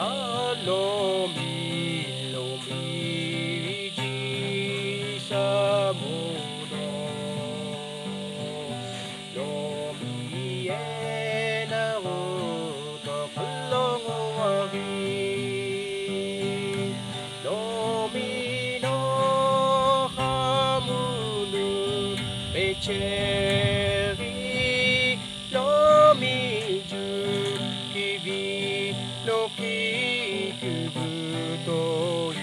Alo mi lo mi ji sa mu do lo mi e na ho to lo wa gi lo mi no ha mu nu pe che ri lo mi ju ki vi no kiくぶとい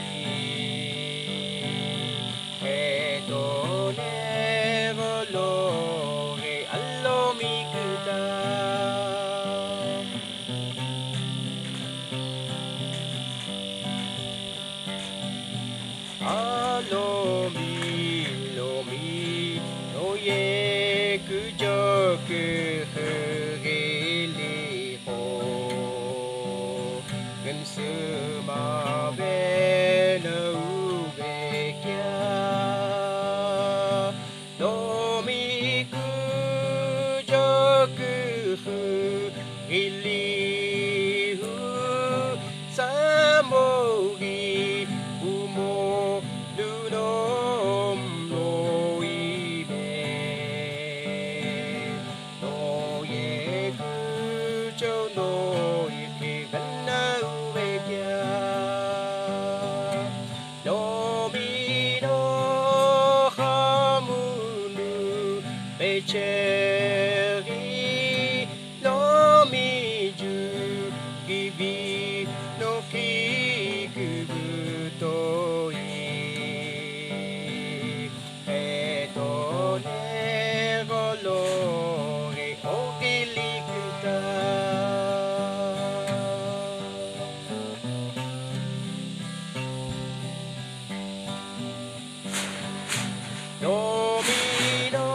えとねごろげあろみくだあろみろみのえくじょくふげりほgần xưa mà về nâu về kia đô mi cứ cho cứ hư ghi li hư sa mô ghi u mô du nôm lôi bè nô ye cứ cho nô ye gần nâu Cherry no mi ju gibi no ki kubu to i e to ne go lo ge o ki li ku ta no mi no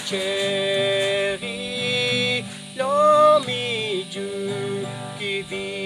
Cherry, lo mi ju ki vi